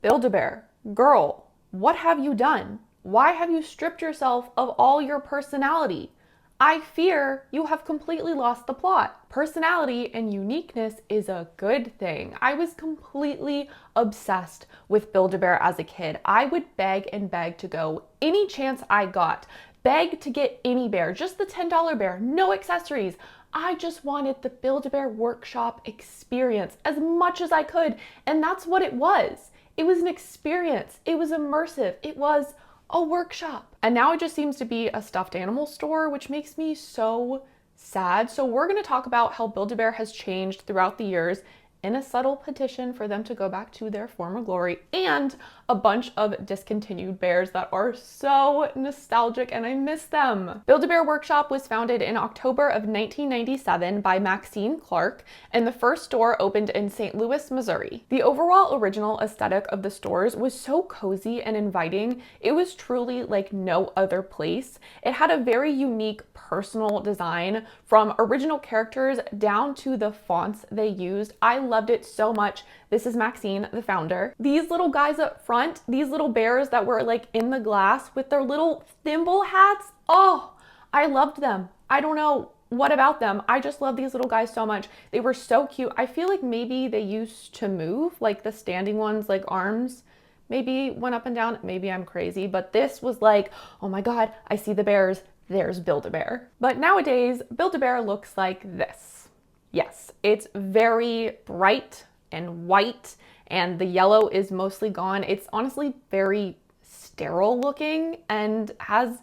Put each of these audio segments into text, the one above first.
Build-A-Bear, girl, what have you done? Why have you stripped yourself of all your personality? I fear you have completely lost the plot. Personality and uniqueness is a good thing. I was completely obsessed with Build-A-Bear as a kid. I would beg and beg to go any chance I got. Beg to get any bear, just the $10 bear, no accessories. I just wanted the Build-A-Bear workshop experience as much as I could, and that's what it was. It was an experience. It was immersive. It was a workshop. And now it just seems to be a stuffed animal store, which makes me so sad. So we're going to talk about how Build-A-Bear has changed throughout the years in a subtle petition for them to go back to their former glory, and a bunch of discontinued bears that are so nostalgic and I miss them. Build-A-Bear Workshop was founded in October of 1997 by Maxine Clark, and the first store opened in St. Louis, Missouri. The overall original aesthetic of the stores was so cozy and inviting. It was truly like no other place. It had a very unique personal design, from original characters down to the fonts they used. I loved it so much. This is Maxine, the founder. These little guys up front, these little bears that were like in the glass with their little thimble hats. Oh, I loved them. I don't know what about them. I just love these little guys so much. They were so cute. I feel like maybe they used to move, like the standing ones, like arms maybe went up and down. Maybe I'm crazy, but this was like, oh my God, I see the bears. There's Build-A-Bear. But nowadays, Build-A-Bear looks like this. Yes, it's very bright and white, and the yellow is mostly gone. It's honestly very sterile looking and has,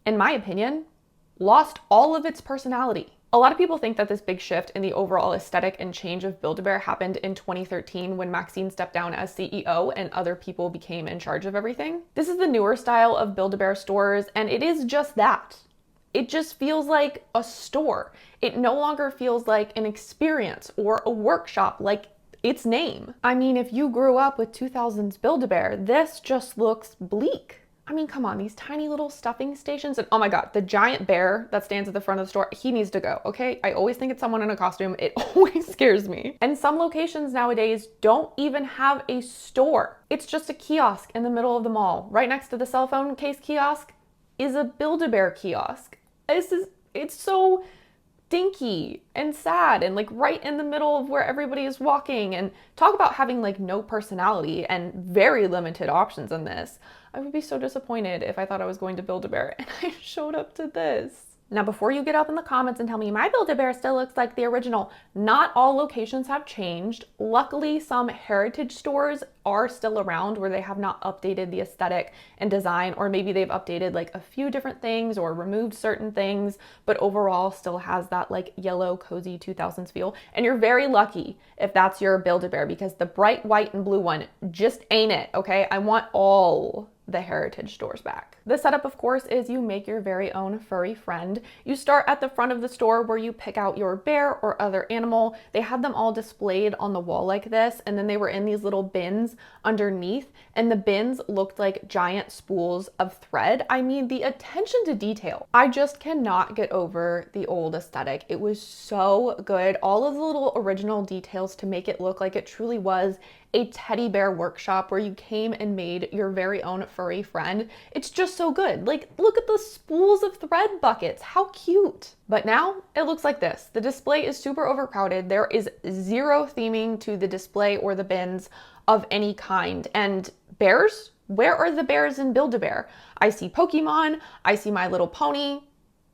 in my opinion, lost all of its personality. A lot of people think that this big shift in the overall aesthetic and change of Build-A-Bear happened in 2013 when Maxine stepped down as CEO and other people became in charge of everything. This is the newer style of Build-A-Bear stores, and it is just that. It just feels like a store. It no longer feels like an experience or a workshop like its name. I mean, if you grew up with 2000s Build-A-Bear, this just looks bleak. I mean, come on, these tiny little stuffing stations, and oh my God, the giant bear that stands at the front of the store, he needs to go, okay? I always think it's someone in a costume. It always scares me. And some locations nowadays don't even have a store. It's just a kiosk in the middle of the mall. Right next to the cell phone case kiosk is a Build-A-Bear kiosk. It's so dinky and sad and like right in the middle of where everybody is walking. And talk about having like no personality and very limited options in this. I would be so disappointed if I thought I was going to Build-A-Bear and I showed up to this. Now, before you get up in the comments and tell me my Build-A-Bear still looks like the original, not all locations have changed. Luckily, some heritage stores are still around where they have not updated the aesthetic and design, or maybe they've updated like a few different things or removed certain things, but overall still has that like yellow, cozy 2000s feel. And you're very lucky if that's your Build-A-Bear, because the bright white and blue one just ain't it, okay? I want all the heritage stores back. The setup, of course, is you make your very own furry friend. You start at the front of the store where you pick out your bear or other animal. They had them all displayed on the wall like this, and then they were in these little bins underneath, and the bins looked like giant spools of thread. I mean, the attention to detail. I just cannot get over the old aesthetic. It was so good. All of the little original details to make it look like it truly was a teddy bear workshop where you came and made your very own furry friend. It's just so good. Like, look at the spools of thread buckets. How cute. But now it looks like this. The display is super overcrowded. There is zero theming to the display or the bins of any kind. And bears? Where are the bears in Build-A-Bear? I see Pokemon. I see My Little Pony.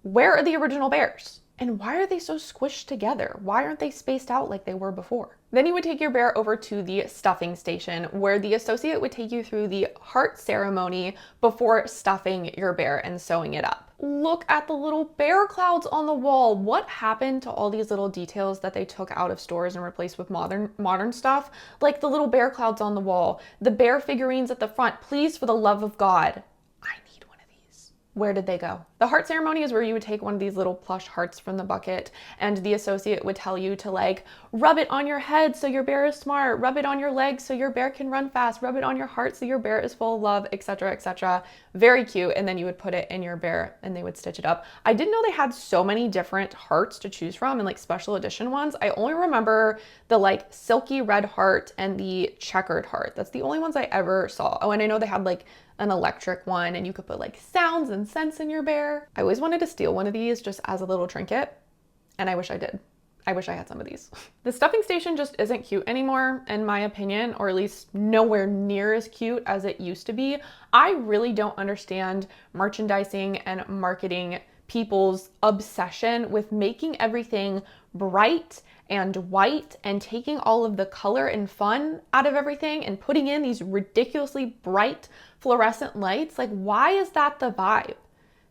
Where are the original bears? And why are they so squished together? Why aren't they spaced out like they were before? Then you would take your bear over to the stuffing station, where the associate would take you through the heart ceremony before stuffing your bear and sewing it up. Look at the little bear clouds on the wall. What happened to all these little details that they took out of stores and replaced with modern stuff? Like the little bear clouds on the wall, the bear figurines at the front. Please, for the love of God, Where did they go? The heart ceremony is where you would take one of these little plush hearts from the bucket and the associate would tell you to like rub it on your head so your bear is smart, rub it on your legs so your bear can run fast, rub it on your heart so your bear is full of love, etc., etc. Very cute. And then you would put it in your bear and they would stitch it up. I didn't know they had so many different hearts to choose from and like special edition ones. I only remember the like silky red heart and the checkered heart. That's the only ones I ever saw. Oh, and I know they had like an electric one and you could put like sounds and scents in your bear. I always wanted to steal one of these just as a little trinket, and I wish I did. I wish I had some of these. The stuffing station just isn't cute anymore, in my opinion, or at least nowhere near as cute as it used to be. I really don't understand merchandising and marketing people's obsession with making everything bright and white and taking all of the color and fun out of everything and putting in these ridiculously bright fluorescent lights. Like, why is that the vibe?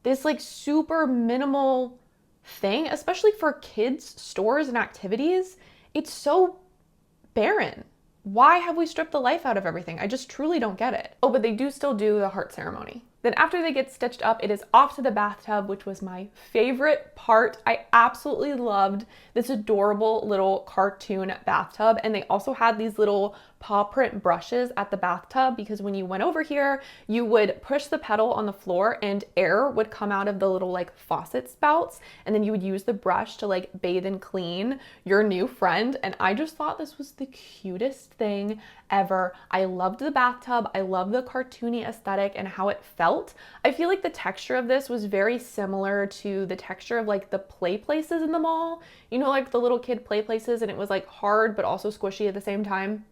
This like super minimal thing, especially for kids' stores and activities, it's so barren. Why have we stripped the life out of everything? I just truly don't get it. Oh, but they do still do the heart ceremony. Then after they get stitched up, it is off to the bathtub, which was my favorite part. I absolutely loved this adorable little cartoon bathtub. And they also had these little paw print brushes at the bathtub because when you went over here, you would push the pedal on the floor and air would come out of the little like faucet spouts. And then you would use the brush to like bathe and clean your new friend. And I just thought this was the cutest thing ever. I loved the bathtub. I love the cartoony aesthetic and how it felt. I feel like the texture of this was very similar to the texture of like the play places in the mall. You know, like the little kid play places, and it was like hard but also squishy at the same time.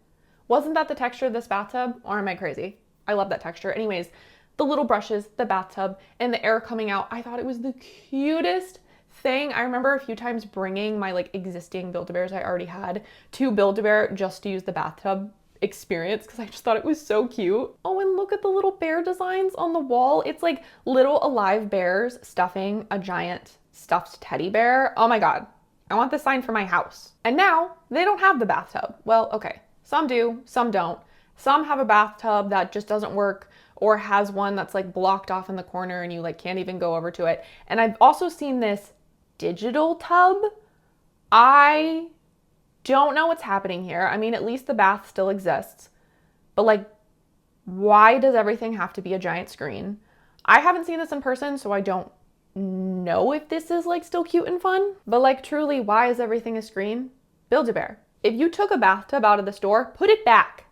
Wasn't that the texture of this bathtub? Or am I crazy? I love that texture. Anyways, the little brushes, the bathtub, and the air coming out. I thought it was the cutest thing. I remember a few times bringing my like existing Build-A-Bears I already had to Build-A-Bear just to use the bathtub experience because I just thought it was so cute. Oh, and look at the little bear designs on the wall. It's like little alive bears stuffing a giant stuffed teddy bear. Oh my God. I want this sign for my house. And now they don't have the bathtub. Well, okay. Some do, some don't. Some have a bathtub that just doesn't work or has one that's like blocked off in the corner and you like can't even go over to it. And I've also seen this digital tub. I don't know what's happening here. I mean, at least the bath still exists, but like, why does everything have to be a giant screen? I haven't seen this in person, so I don't know if this is like still cute and fun, but like truly, why is everything a screen? Build-A-Bear. If you took a bathtub out of the store, put it back.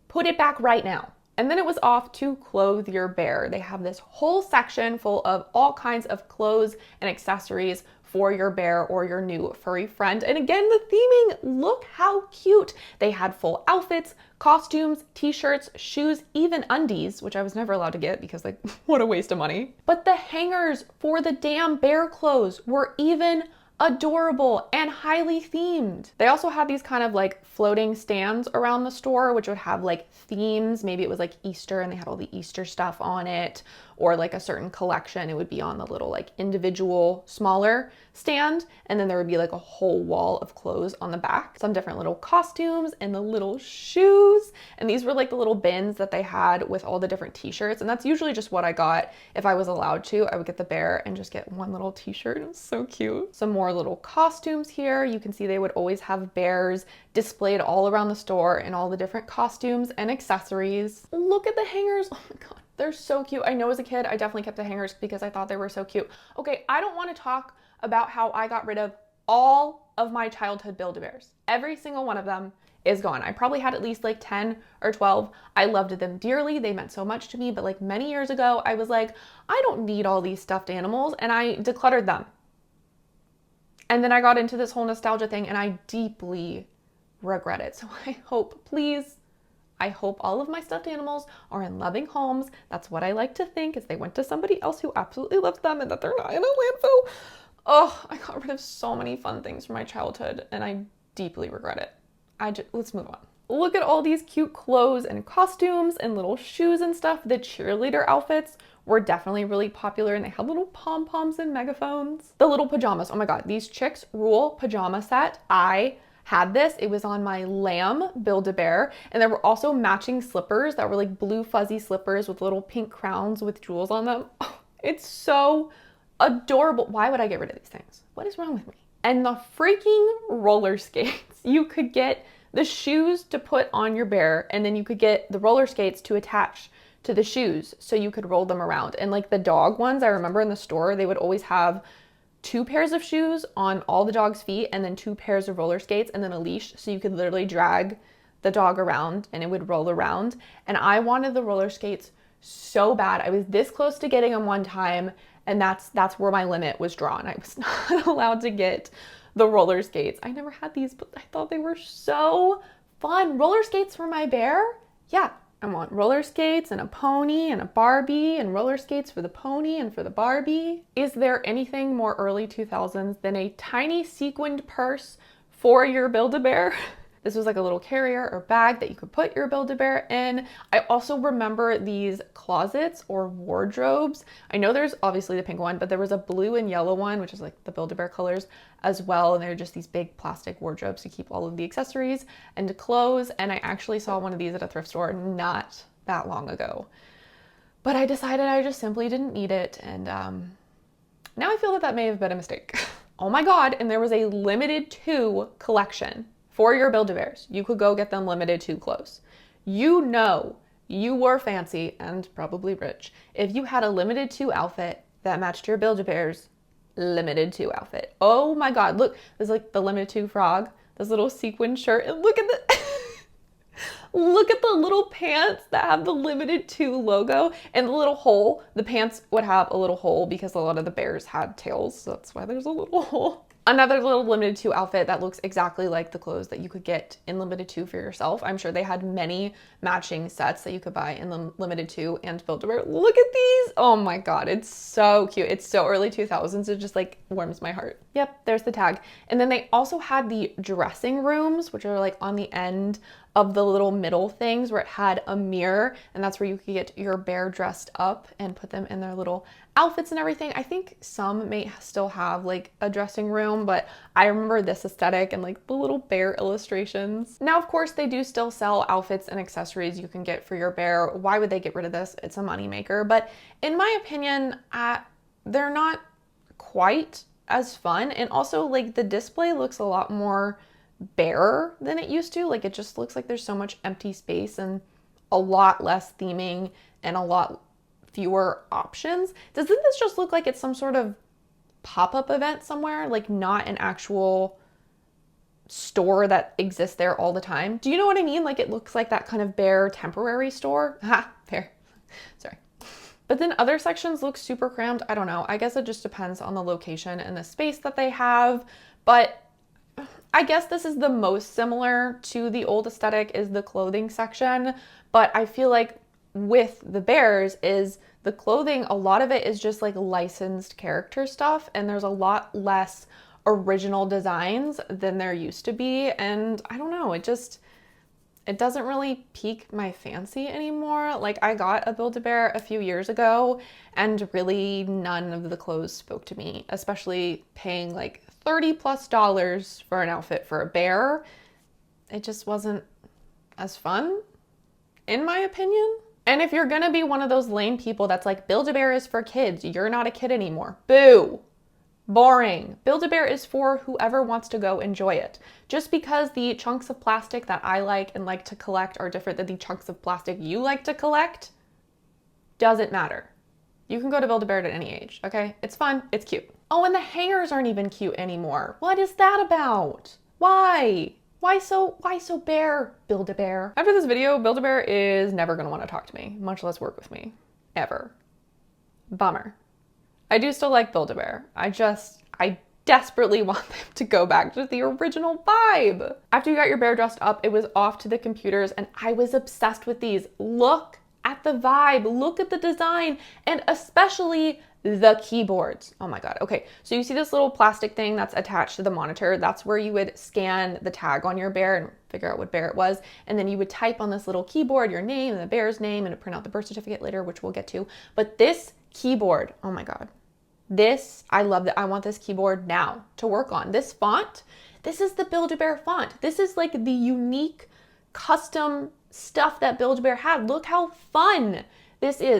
Put it back right now. And then it was off to clothe your bear. They have this whole section full of all kinds of clothes and accessories for your bear or your new furry friend. And again, the theming, look how cute. They had full outfits, costumes, t-shirts, shoes, even undies, which I was never allowed to get because like, what a waste of money. But the hangers for the damn bear clothes were even adorable and highly themed. They also had these kind of like floating stands around the store, which would have like themes. Maybe it was like Easter and they had all the Easter stuff on it, or like a certain collection. It would be on the little like individual smaller stand. And then there would be like a whole wall of clothes on the back, some different little costumes and the little shoes. And these were like the little bins that they had with all the different t-shirts. And that's usually just what I got. If I was allowed to, I would get the bear and just get one little t-shirt. It was so cute. Some more little costumes here. You can see they would always have bears displayed all around the store in all the different costumes and accessories. Look at the hangers. Oh my God, they're so cute. I know as a kid, I definitely kept the hangers because I thought they were so cute. Okay, I don't want to talk about how I got rid of all of my childhood Build-A-Bears. Every single one of them is gone. I probably had at least like 10 or 12. I loved them dearly. They meant so much to me. But like many years ago, I was like, I don't need all these stuffed animals, and I decluttered them. And then I got into this whole nostalgia thing and I deeply regret it. So I hope, please, I hope all of my stuffed animals are in loving homes. That's what I like to think, is they went to somebody else who absolutely loves them and that they're not in a landfill. Oh, I got rid of so many fun things from my childhood and I deeply regret it. Let's move on. Look at all these cute clothes and costumes and little shoes and stuff. The cheerleader outfits were definitely really popular and they had little pom-poms and megaphones. The little pajamas, oh my God, these chicks rule pajama set. I had this, it was on my lamb Build-A-Bear, and there were also matching slippers that were like blue fuzzy slippers with little pink crowns with jewels on them. Oh, It's so adorable. Why would I get rid of these things? What is wrong with me? And the freaking roller skates. You could get the shoes to put on your bear, and then you could get the roller skates to attach to the shoes so you could roll them around. And like the dog ones, I remember in the store, they would always have 2 pairs of shoes on all the dog's feet and then 2 pairs of roller skates and then a leash, so you could literally drag the dog around and it would roll around. And I wanted the roller skates so bad. I was this close to getting them one time, and that's where my limit was drawn. I was not allowed to get the roller skates. I never had these, but I thought they were so fun. Roller skates for my bear? Yeah, I want roller skates and a pony and a Barbie, and roller skates for the pony and for the Barbie. Is there anything more early 2000s than a tiny sequined purse for your Build-A-Bear? This was like a little carrier or bag that you could put your Build-A-Bear in. I also remember these closets or wardrobes. I know there's obviously the pink one, but there was a blue and yellow one, which is like the Build-A-Bear colors as well. And they're just these big plastic wardrobes to keep all of the accessories and clothes. And I actually saw one of these at a thrift store not that long ago. But I decided I just simply didn't need it. And now I feel that may have been a mistake. Oh my God, and there was a limited to collection. For your Build-A-Bears, you could go get them limited to clothes. You know you were fancy and probably rich if you had a limited to outfit that matched your Build-A-Bear's limited to outfit. Oh my God, look, there's like the limited to frog, this little sequin shirt, and look at the look at the little pants that have the limited to logo and the little hole. The pants would have a little hole because a lot of the bears had tails, so that's why there's a little hole. Another little limited to outfit that looks exactly like the clothes that you could get in limited to for yourself. I'm sure they had many matching sets that you could buy in the limited to and Build-A-Bear. Look at these. Oh my God, it's so cute. It's so early 2000s. It just like warms my heart. Yep, there's the tag. And then they also had the dressing rooms, which are like on the end of the little middle things where it had a mirror, and that's where you could get your bear dressed up and put them in their little outfits and everything. I think some may still have like a dressing room, but I remember this aesthetic and like the little bear illustrations. Now, of course, they do still sell outfits and accessories you can get for your bear. Why would they get rid of this? It's a money maker. But in my opinion, they're not quite as fun. And also like the display looks a lot more bare than it used to. Like it just looks like there's so much empty space and a lot less theming and a lot fewer options. Doesn't this just look like it's some sort of pop-up event somewhere? Like not an actual store that exists there all the time? Do you know what I mean? Like it looks like that kind of bare temporary store. Ha, fair. Sorry. But then other sections look super crammed. I don't know. I guess it just depends on the location and the space that they have. But I guess this is the most similar to the old aesthetic is the clothing section. But I feel like with the bears is the clothing, a lot of it is just like licensed character stuff, and there's a lot less original designs than there used to be. And I don't know, it doesn't really pique my fancy anymore. Like I got a Build-A-Bear a few years ago and really none of the clothes spoke to me, especially paying like $30+ for an outfit for a bear. It just wasn't as fun, in my opinion. And if you're gonna be one of those lame people that's like, Build-A-Bear is for kids, you're not a kid anymore. Boo! Boring. Build-A-Bear is for whoever wants to go enjoy it. Just because the chunks of plastic that I like and like to collect are different than the chunks of plastic you like to collect, doesn't matter. You can go to Build-A-Bear at any age, okay? It's fun, it's cute. Oh, and the hangers aren't even cute anymore. What is that about? Why? Why so bear, Build-A-Bear? After this video, Build-A-Bear is never gonna wanna talk to me, much less work with me, ever. Bummer. I do still like Build-A-Bear. I desperately want them to go back to the original vibe. After you got your bear dressed up, it was off to the computers, and I was obsessed with these. Look at the vibe, look at the design, and especially the keyboards. Oh my God. Okay, so you see this little plastic thing that's attached to the monitor. That's where you would scan the tag on your bear and figure out what bear it was. And then you would type on this little keyboard your name and the bear's name and print out the birth certificate later, which we'll get to. But this keyboard, oh my God. I love that. I want this keyboard now to work on. This font, this is the Build-A-Bear font. This is like the unique custom stuff that Build-A-Bear had. Look how fun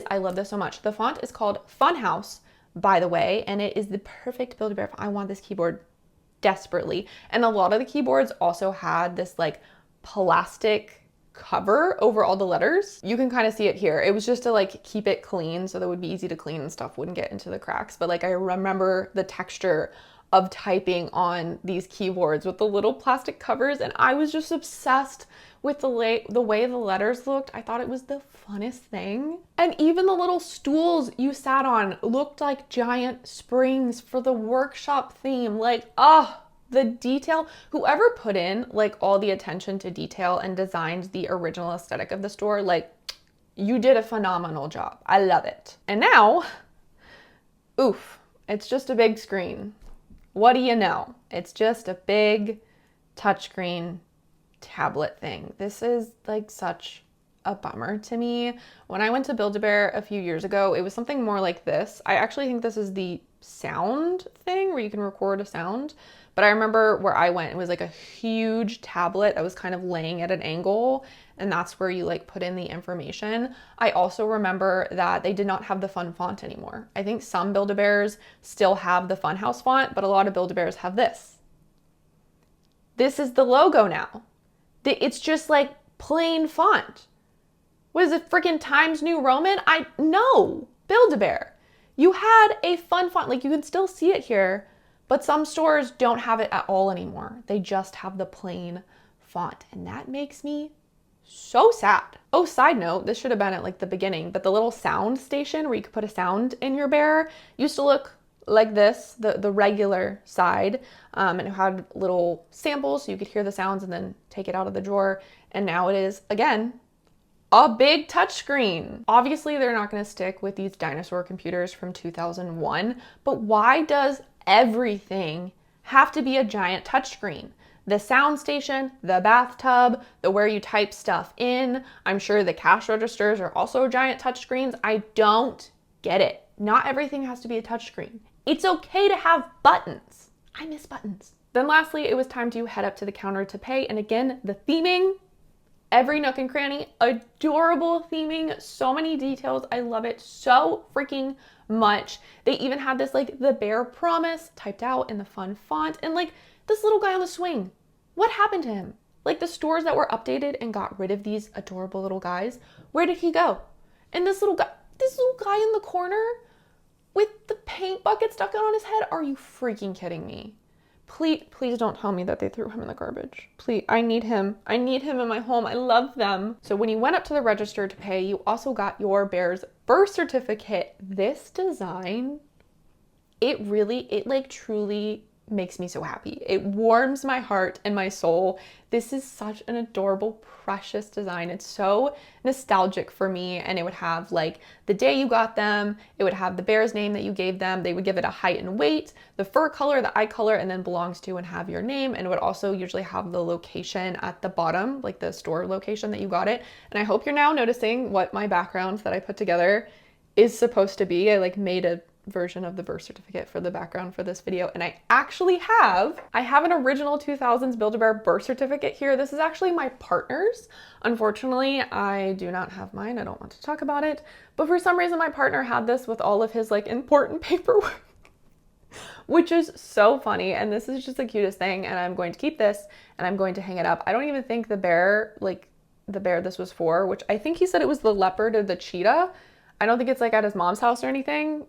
I love this so much. The font is called Funhouse, by the way, and it is the perfect Build-A-Bear. I want this keyboard desperately. And a lot of the keyboards also had this like plastic cover over all the letters. You can kind of see it here. It was just to like keep it clean so that it would be easy to clean and stuff wouldn't get into the cracks. But like I remember the texture of typing on these keyboards with the little plastic covers, and I was just obsessed with the way the letters looked. I thought it was the funnest thing. And even the little stools you sat on looked like giant springs for the workshop theme. Like, the detail, whoever put in like all the attention to detail and designed the original aesthetic of the store, like you did a phenomenal job. I love it. And now, oof, it's just a big screen. What do you know? It's just a big touchscreen tablet thing. This is like such a bummer to me. When I went to Build-A-Bear a few years ago, it was something more like this. I actually think this is the sound thing where you can record a sound. But I remember where I went, it was like a huge tablet that was kind of laying at an angle, and that's where you like put in the information. I also remember that they did not have the fun font anymore. I think some Build-A-Bears still have the Funhouse font, but a lot of Build-A-Bears have this. This is the logo now. It's just like plain font. What is it, freaking Times New Roman? No, Build-A-Bear. You had a fun font, like you can still see it here, but some stores don't have it at all anymore. They just have the plain font, and that makes me so sad. Oh, side note, this should have been at like the beginning, but the little sound station where you could put a sound in your bear used to look like this, the regular side, and it had little samples so you could hear the sounds and then take it out of the drawer. And now it is, again, a big touchscreen. Obviously, they're not going to stick with these dinosaur computers from 2001, but why does everything have to be a giant touchscreen? The sound station, the bathtub, the where you type stuff in. I'm sure the cash registers are also giant touchscreens. I don't get it. Not everything has to be a touchscreen. It's okay to have buttons. I miss buttons. Then lastly, it was time to head up to the counter to pay. And again, the theming, every nook and cranny, adorable theming, so many details. I love it so freaking much. They even had this like the bear promise typed out in the fun font, and like this little guy on the swing. What happened to him? Like the stores that were updated and got rid of these adorable little guys, where did he go? And this little guy in the corner with the paint bucket stuck out on his head, are you freaking kidding me? Please don't tell me that they threw him in the garbage. Please, I need him. I need him in my home. I love them. So when you went up to the register to pay, you also got your bear's birth certificate. This design, it like truly makes me so happy. It warms my heart and my soul. This is such an adorable, precious design. It's so nostalgic for me, and it would have like the day you got them, it would have the bear's name that you gave them, they would give it a height and weight, the fur color, the eye color, and then belongs to and have your name, and it would also usually have the location at the bottom, like the store location that you got it. And I hope you're now noticing what my background that I put together is supposed to be. I like made a version of the birth certificate for the background for this video, and I have an original 2000s Build-A-Bear birth certificate here. This is actually my partner's. Unfortunately, I do not have mine. I don't want to talk about it, but for some reason my partner had this with all of his like important paperwork, which is so funny, and this is just the cutest thing, and I'm going to keep this and I'm going to hang it up. I don't even think the bear this was for, which I think he said it was the leopard or the cheetah. I don't think it's like at his mom's house or anything,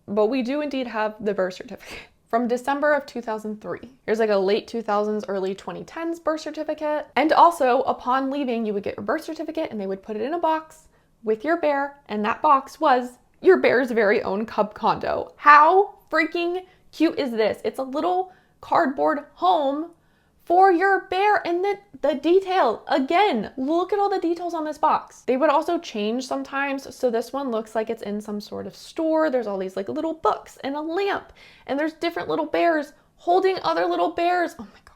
but we do indeed have the birth certificate from December of 2003. Here's like a late 2000s, early 2010s birth certificate. And also upon leaving, you would get your birth certificate and they would put it in a box with your bear, and that box was your bear's very own Cub Condo. How freaking cute is this? It's a little cardboard home for your bear, and the detail, again, look at all the details on this box. They would also change sometimes, so this one looks like it's in some sort of store. There's all these like little books and a lamp, and there's different little bears holding other little bears. Oh my God.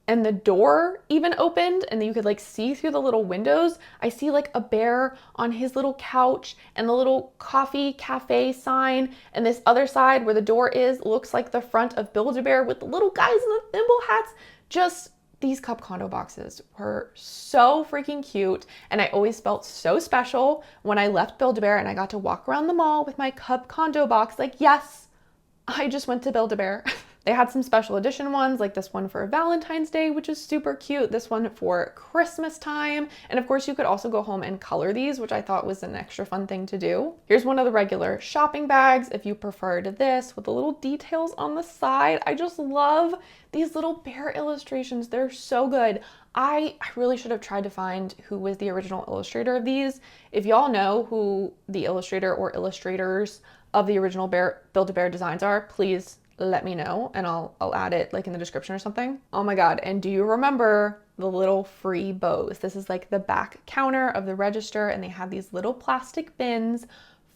And the door even opened, and you could like see through the little windows. I see like a bear on his little couch, and the little coffee cafe sign, and this other side where the door is looks like the front of Build-A-Bear with the little guys in the thimble hats. Just These Cub Condo boxes were so freaking cute, and I always felt so special when I left Build-A-Bear and I got to walk around the mall with my Cub Condo box like, yes, I just went to Build-A-Bear. They had some special edition ones, like this one for Valentine's Day, which is super cute. This one for Christmas time. And of course, you could also go home and color these, which I thought was an extra fun thing to do. Here's one of the regular shopping bags, if you preferred this, with the little details on the side. I just love these little bear illustrations. They're so good. I really should have tried to find who was the original illustrator of these. If y'all know who the illustrator or illustrators of the original Build-A-Bear designs are, please let me know and I'll add it like in the description or something. Oh my God, and do you remember the little free bows? This is like the back counter of the register, and they have these little plastic bins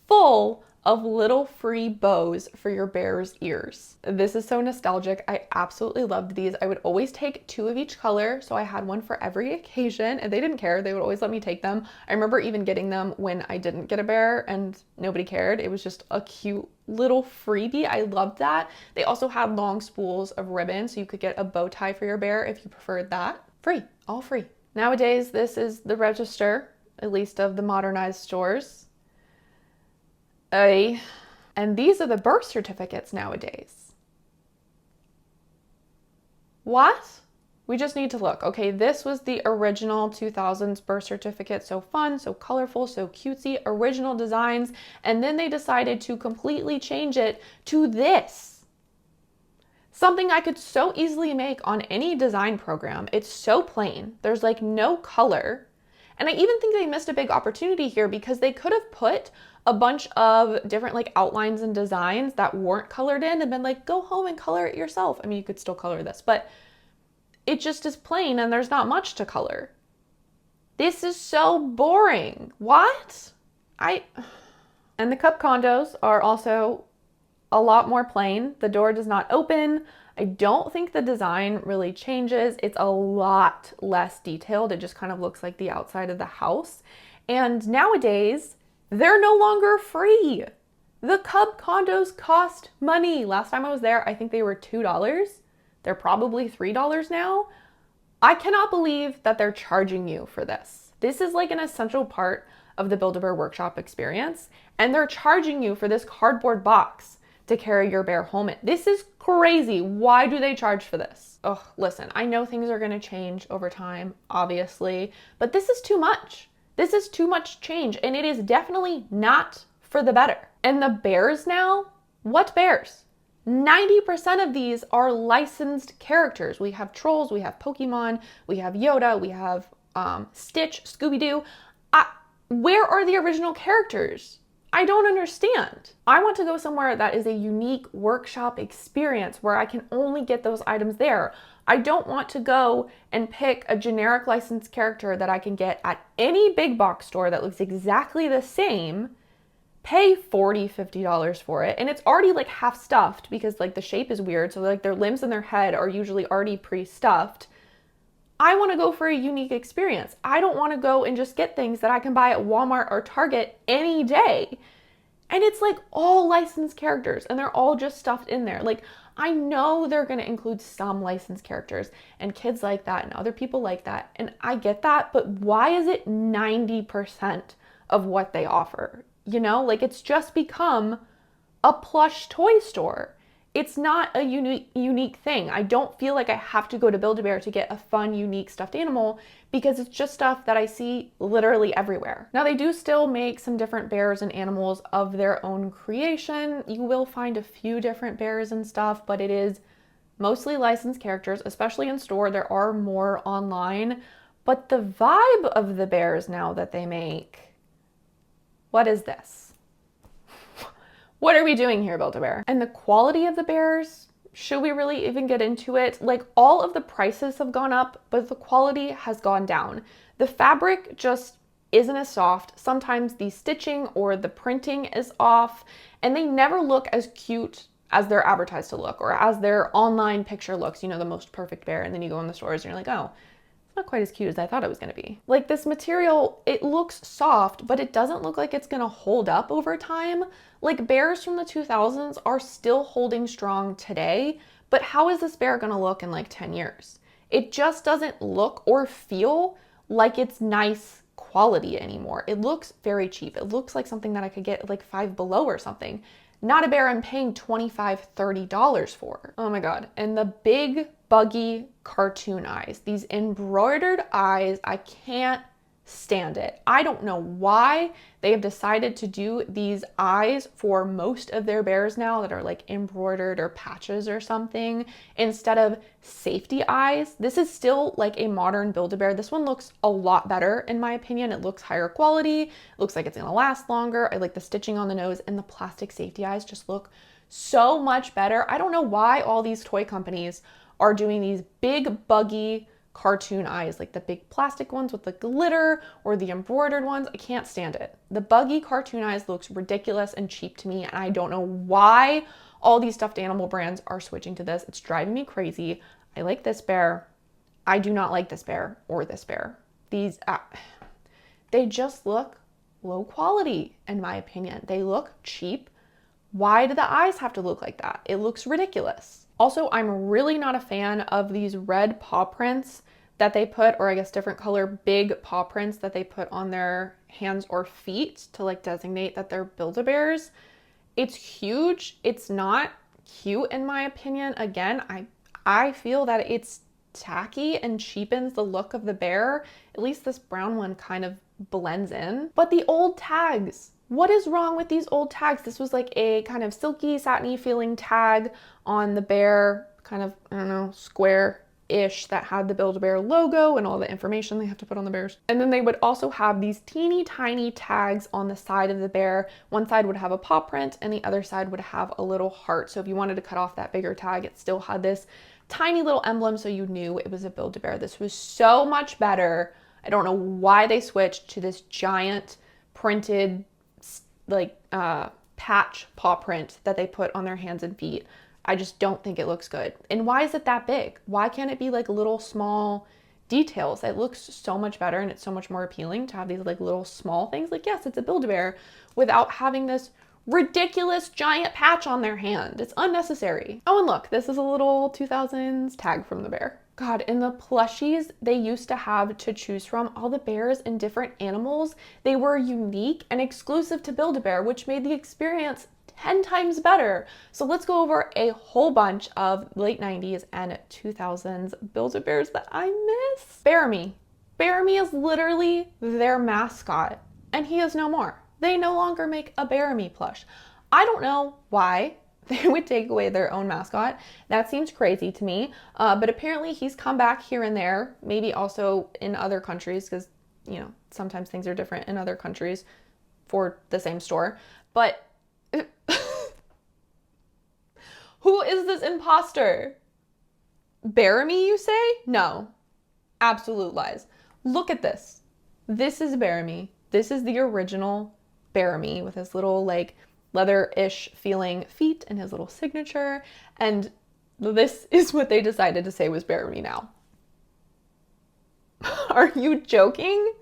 full of little free bows for your bear's ears. This is so nostalgic. I absolutely loved these. I would always take 2 of each color, so I had one for every occasion, and they didn't care. They would always let me take them. I remember even getting them when I didn't get a bear and nobody cared. It was just a cute little freebie. I loved that. They also had long spools of ribbon, so you could get a bow tie for your bear if you preferred that. Free, all free. Nowadays, this is the register, at least of the modernized stores. And these are the birth certificates nowadays. What? We just need to look. Okay, this was the original 2000s birth certificate. So fun, so colorful, so cutesy, original designs. And then they decided to completely change it to this. Something I could so easily make on any design program. It's so plain. There's like no color. And I even think they missed a big opportunity here, because they could have put a bunch of different like outlines and designs that weren't colored in and been like, go home and color it yourself. I mean, you could still color this, but it just is plain and there's not much to color. This is so boring. What? And the Cub Condos are also a lot more plain. The door does not open. I don't think the design really changes. It's a lot less detailed. It just kind of looks like the outside of the house. And nowadays, they're no longer free. The Cub Condos cost money. Last time I was there, I think they were $2. They're probably $3 now. I cannot believe that they're charging you for this. This is like an essential part of the Build-A-Bear workshop experience, and they're charging you for this cardboard box to carry your bear home in. This is crazy. Why do they charge for this? Oh, listen, I know things are gonna change over time, obviously, but this is too much. This is too much change, and it is definitely not for the better. And the bears now, what bears? 90% of these are licensed characters. We have trolls, we have Pokemon, we have Yoda, we have Stitch, Scooby-Doo. Where are the original characters? I don't understand. I want to go somewhere that is a unique workshop experience where I can only get those items there. I don't want to go and pick a generic licensed character that I can get at any big box store that looks exactly the same, pay $40, $50 for it, and it's already like half stuffed because like the shape is weird, so like their limbs and their head are usually already pre-stuffed. I want to go for a unique experience. I don't want to go and just get things that I can buy at Walmart or Target any day. And it's like all licensed characters and they're all just stuffed in there. Like, I know they're going to include some licensed characters and kids like that and other people like that. And I get that, but why is it 90% of what they offer? You know, like it's just become a plush toy store. It's not a unique thing. I don't feel like I have to go to Build-A-Bear to get a fun, unique stuffed animal because it's just stuff that I see literally everywhere. Now, they do still make some different bears and animals of their own creation. You will find a few different bears and stuff, but it is mostly licensed characters, especially in store. There are more online, but the vibe of the bears now that they make, what is this? What are we doing here, Build-A-Bear? And the quality of the bears, should we really even get into it? Like, all of the prices have gone up, but the quality has gone down. The fabric just isn't as soft. Sometimes the stitching or the printing is off, and they never look as cute as they're advertised to look or as their online picture looks, you know, the most perfect bear. And then you go in the stores and you're like, oh, it's not quite as cute as I thought it was gonna be. Like, this material, it looks soft, but it doesn't look like it's gonna hold up over time. Like, bears from the 2000s are still holding strong today, but how is this bear gonna look in like 10 years? It just doesn't look or feel like it's nice quality anymore. It looks very cheap. It looks like something that I could get like Five Below or something. Not a bear I'm paying $25, $30 for. Oh my God. And the big buggy cartoon eyes, these embroidered eyes, I can't stand it. I don't know why they have decided to do these eyes for most of their bears now that are like embroidered or patches or something instead of safety eyes. This is still like a modern Build-A-Bear. This one looks a lot better in my opinion. It looks higher quality. It looks like it's gonna last longer. I like the stitching on the nose, and the plastic safety eyes just look so much better. I don't know why all these toy companies are doing these big buggy cartoon eyes, like the big plastic ones with the glitter or the embroidered ones. I can't stand it. The buggy cartoon eyes looks ridiculous and cheap to me, and I don't know why all these stuffed animal brands are switching to this. It's driving me crazy. I like this bear. I do not like this bear or this bear. These, they just look low quality in my opinion. They look cheap. Why do the eyes have to look like that? It looks ridiculous. Also, I'm really not a fan of these red paw prints that they put, or I guess different color big paw prints that they put on their hands or feet to like designate that they're Build-A-Bears. It's huge. It's not cute in my opinion. Again, I feel that it's tacky and cheapens the look of the bear. At least this brown one kind of blends in. But the old tags, what is wrong with these old tags? This was like a kind of silky, satiny feeling tag on the bear, kind of, I don't know, square-ish that had the Build-A-Bear logo and all the information they have to put on the bears. And then they would also have these teeny tiny tags on the side of the bear. One side would have a paw print and the other side would have a little heart. So if you wanted to cut off that bigger tag, it still had this tiny little emblem so you knew it was a Build-A-Bear. This was so much better. I don't know why they switched to this giant printed like patch paw print that they put on their hands and feet. I just don't think it looks good. And why is it that big? Why can't it be like little small details? It looks so much better and it's so much more appealing to have these like little small things. Like, yes, it's a Build-A-Bear without having this ridiculous giant patch on their hand. It's unnecessary. Oh, and look, this is a little 2000s tag from the bear. God, in the plushies they used to have to choose from, all the bears and different animals, they were unique and exclusive to Build-A-Bear, which made the experience 10 times better. So let's go over a whole bunch of late 90s and 2000s Build-A-Bears that I miss. Barmy. Barmy is literally their mascot, and he is no more. They no longer make a Barmy plush. I don't know why they would take away their own mascot. That seems crazy to me. But apparently he's come back here and there, maybe also in other countries, because, you know, sometimes things are different in other countries for the same store. But who is this imposter? Barmy, you say? No. Absolute lies. Look at this. This is Barmy. This is the original Barmy with his little like leather-ish feeling feet and his little signature. And this is what they decided to say was Barmy now. Are you joking?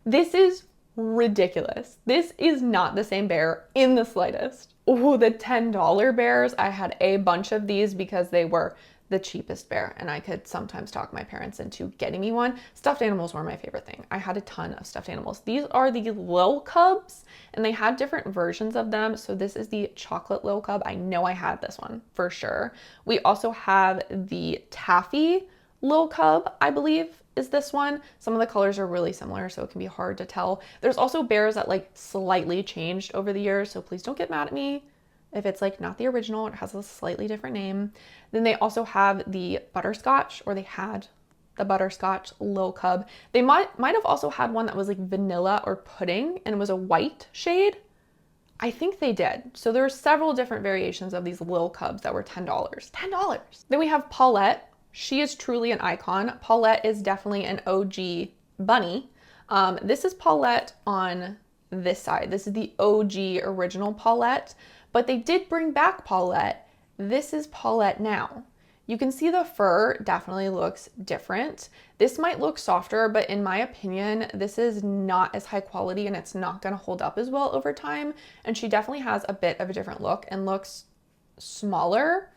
This is ridiculous. This is not the same bear in the slightest. Oh, the $10 bears. I had a bunch of these because they were the cheapest bear and I could sometimes talk my parents into getting me one. Stuffed animals were my favorite thing. I had a ton of stuffed animals. These are the Lil Cubs and they had different versions of them. So this is the chocolate Lil Cub. I know I had this one for sure. We also have the taffy Lil Cub, I believe is this one. Some of the colors are really similar, so it can be hard to tell. There's also bears that like slightly changed over the years, so please don't get mad at me if it's like not the original, it has a slightly different name. Then they also have the butterscotch, or they had the butterscotch Lil Cub. They might have also had one that was like vanilla or pudding and it was a white shade. I think they did. So there were several different variations of these Lil Cubs that were $10. $10. Then we have Paulette. She is truly an icon. Paulette is definitely an OG bunny. This is Paulette on this side. This is the OG original Paulette. But they did bring back Paulette. This is Paulette now. You can see the fur definitely looks different. This might look softer, but in my opinion, this is not as high quality and it's not gonna hold up as well over time. And she definitely has a bit of a different look and looks smaller.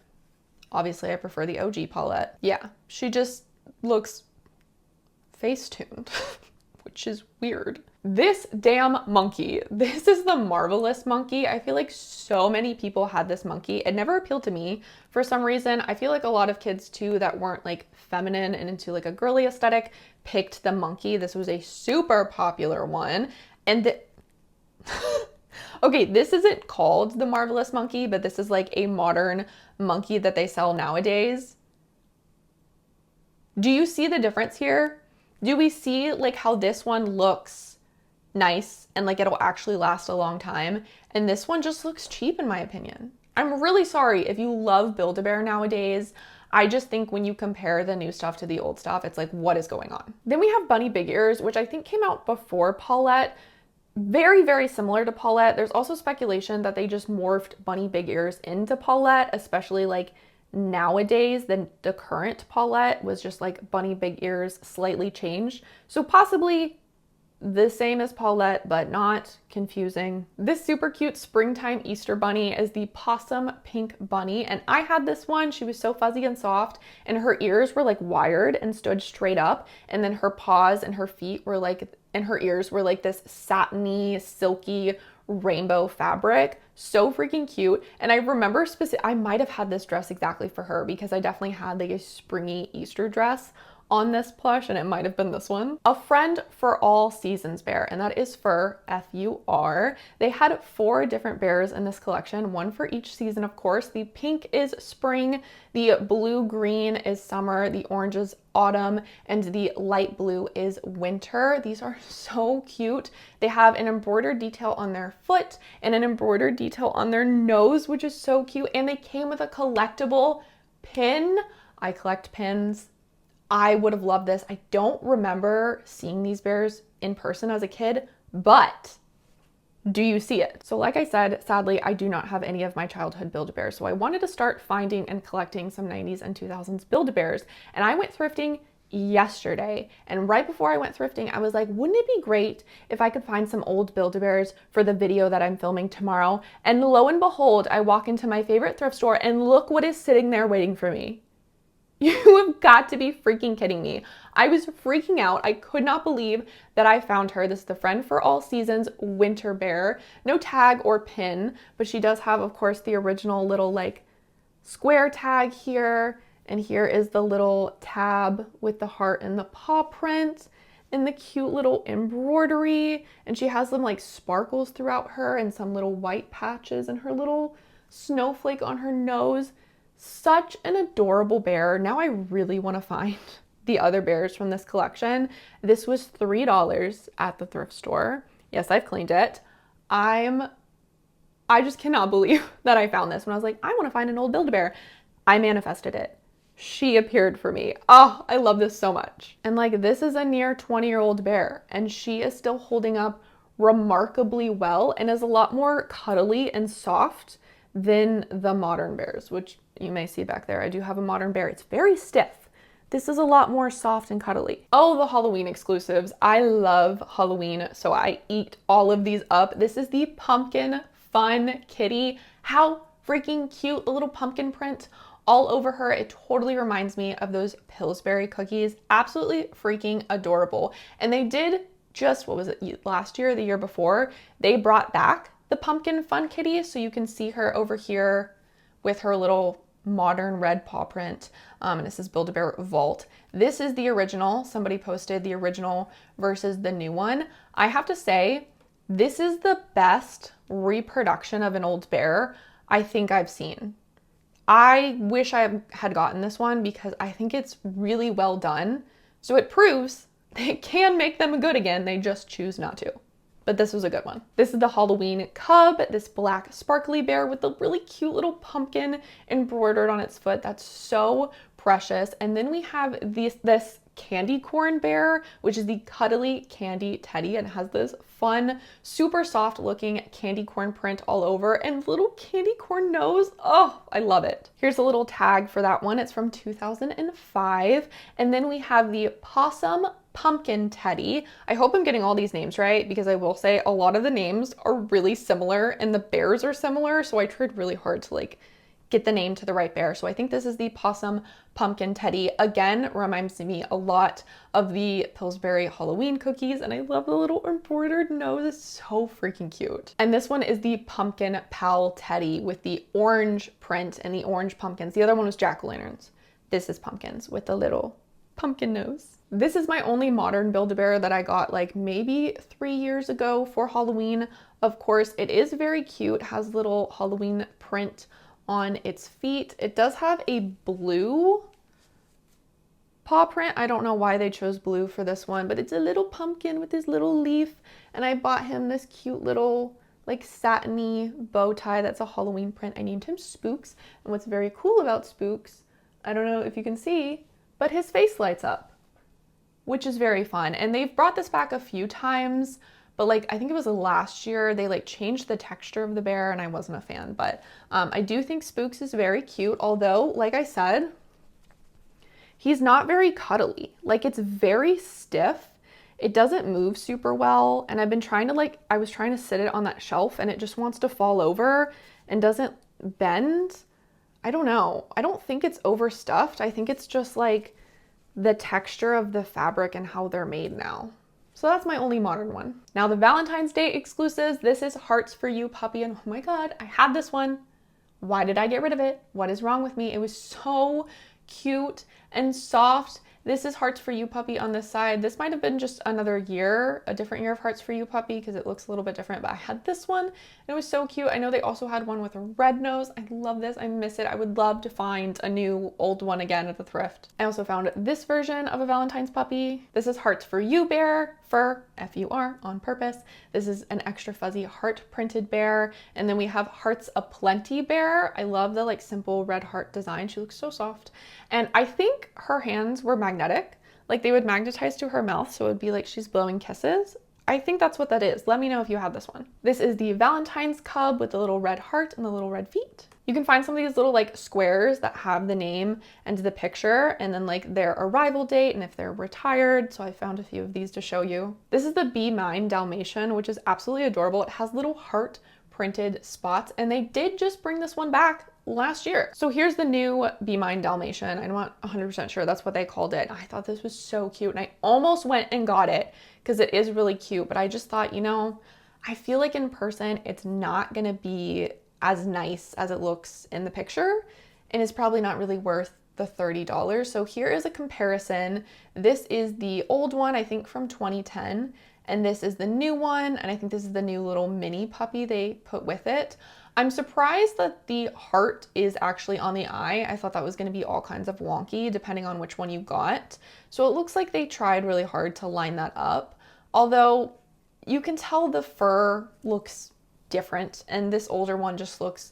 Obviously, I prefer the OG Paulette. Yeah, she just looks face-tuned, which is weird. This damn monkey, this is the Marvelous monkey. I feel like so many people had this monkey. It never appealed to me for some reason. I feel like a lot of kids too that weren't like feminine and into like a girly aesthetic picked the monkey. This was a super popular one. And okay, this isn't called the Marvelous monkey, but this is like a modern monkey that they sell nowadays. Do you see the difference here? Do we see like how this one looks nice and like it'll actually last a long time, and this one just looks cheap in my opinion? I'm really sorry if you love Build-A-Bear nowadays. I just think when you compare the new stuff to the old stuff, it's like, what is going on? Then we have Bunny Big Ears, which I think came out before Paulette. Very, very similar to Paulette. There's also speculation that they just morphed Bunny Big Ears into Paulette, especially like nowadays. The current Paulette was just like Bunny Big Ears slightly changed. So possibly the same as Paulette, but not confusing. This super cute springtime Easter bunny is the Possum Pink Bunny, and I had this one. She was so fuzzy and soft, and her ears were like wired and stood straight up, and then her paws and her feet were like, and her ears were like this satiny, silky rainbow fabric. So freaking cute. And I remember I might have had this dress exactly for her because I definitely had like a springy Easter dress on this plush, and it might have been this one. A Friend for All Seasons bear, and that is Fur, F-U-R. They had 4 different bears in this collection, one for each season, of course. The pink is spring, the blue-green is summer, the orange is autumn, and the light blue is winter. These are so cute. They have an embroidered detail on their foot and an embroidered detail on their nose, which is so cute, and they came with a collectible pin. I collect pins. I would have loved this. I don't remember seeing these bears in person as a kid, but do you see it? So like I said, sadly, I do not have any of my childhood Build-A-Bears. So I wanted to start finding and collecting some 90s and 2000s Build-A-Bears. And I went thrifting yesterday. And right before I went thrifting, I was like, wouldn't it be great if I could find some old Build-A-Bears for the video that I'm filming tomorrow? And lo and behold, I walk into my favorite thrift store and look what is sitting there waiting for me. You have got to be freaking kidding me. I was freaking out. I could not believe that I found her. This is the Friend for All Seasons winter bear. No tag or pin, but she does have, of course, the original little like square tag here. And here is the little tab with the heart and the paw print and the cute little embroidery. And she has some like sparkles throughout her and some little white patches and her little snowflake on her nose. Such an adorable bear. Now I really want to find the other bears from this collection. This was $3 at the thrift store. Yes, I've cleaned it. I just cannot believe that I found this when I was like, I want to find an old Build-A-Bear. I manifested it. She appeared for me. Oh, I love this so much. And like, this is a near 20-year-old bear, and she is still holding up remarkably well and is a lot more cuddly and soft than the modern bears, which you may see back there. I do have a modern bear. It's very stiff. This is a lot more soft and cuddly. Oh, the Halloween exclusives. I love Halloween, so I eat all of these up. This is the Pumpkin Fun Kitty. How freaking cute. The little pumpkin print all over her. It totally reminds me of those Pillsbury cookies. Absolutely freaking adorable. And they did just, what was it, last year or the year before, they brought back the Pumpkin Fun Kitty, so you can see her over here with her little modern red paw print, and this is Build-A-Bear Vault. This is the original. Somebody posted the original versus the new one. I have to say, this is the best reproduction of an old bear I think I've seen. I wish I had gotten this one because I think it's really well done. So it proves they can make them good again, they just choose not to. But this was a good one. This is the Halloween Cub, this black sparkly bear with the really cute little pumpkin embroidered on its foot. That's so precious. And then we have this candy corn bear, which is the cuddly candy teddy, and has this fun, super soft looking candy corn print all over and little candy corn nose. Oh, I love it. Here's a little tag for that one. It's from 2005. And then we have the Possum Pumpkin Teddy. I hope I'm getting all these names right, because I will say a lot of the names are really similar and the bears are similar. So I tried really hard to like get the name to the right bear. So I think this is the Possum Pumpkin Teddy. Again, reminds me a lot of the Pillsbury Halloween cookies, and I love the little embroidered nose. It's so freaking cute. And this one is the Pumpkin Pal Teddy with the orange print and the orange pumpkins. The other one was jack-o'-lanterns. This is pumpkins with the little pumpkin nose. This is my only modern Build-A-Bear that I got like maybe 3 years ago for Halloween. Of course, it is very cute, has little Halloween print on its feet. It does have a blue paw print. I don't know why they chose blue for this one, but it's a little pumpkin with this little leaf. And I bought him this cute little like satiny bow tie that's a Halloween print. I named him Spooks. And what's very cool about Spooks, I don't know if you can see, but his face lights up, which is very fun. And they've brought this back a few times, but like I think it was last year they like changed the texture of the bear and I wasn't a fan. But I do think Spooks is very cute, although like I said, he's not very cuddly. Like it's very stiff. It doesn't move super well. And I've been trying to I was trying to sit it on that shelf and it just wants to fall over and doesn't bend. I don't know. I don't think it's overstuffed. I think it's just like the texture of the fabric and how they're made now. So that's my only modern one. Now the Valentine's Day exclusives, this is Hearts for You Puppy. And oh my God, I had this one. Why did I get rid of it? What is wrong with me? It was so cute and soft. This is Hearts for You Puppy on this side. This might have been just another year, a different year of Hearts for You Puppy because it looks a little bit different, but I had this one and it was so cute. I know they also had one with a red nose. I love this. I miss it. I would love to find a new old one again at the thrift. I also found this version of a Valentine's puppy. This is Hearts for You Bear, fur, F-U-R, on purpose. This is an extra fuzzy heart printed bear. And then we have Hearts Aplenty Bear. I love the like simple red heart design. She looks so soft. And I think her hands were magnetic. Like they would magnetize to her mouth. So it would be like she's blowing kisses. I think that's what that is. Let me know if you have this one. This is the Valentine's Cub with the little red heart and the little red feet. You can find some of these little like squares that have the name and the picture and then like their arrival date and if they're retired. So I found a few of these to show you. This is the Be Mine Dalmatian, which is absolutely adorable. It has little heart printed spots and they did just bring this one back last year. So here's the new Be Mine Dalmatian. I'm not 100% sure that's what they called it. I thought this was so cute and I almost went and got it because it is really cute, but I just thought, you know, I feel like in person it's not gonna be as nice as it looks in the picture and it's probably not really worth the $30. So here is a comparison. This is the old one, I think from 2010, and this is the new one, and I think this is the new little mini puppy they put with it. I'm surprised that the heart is actually on the eye. I thought that was going to be all kinds of wonky depending on which one you got. So it looks like they tried really hard to line that up. Although you can tell the fur looks different and this older one just looks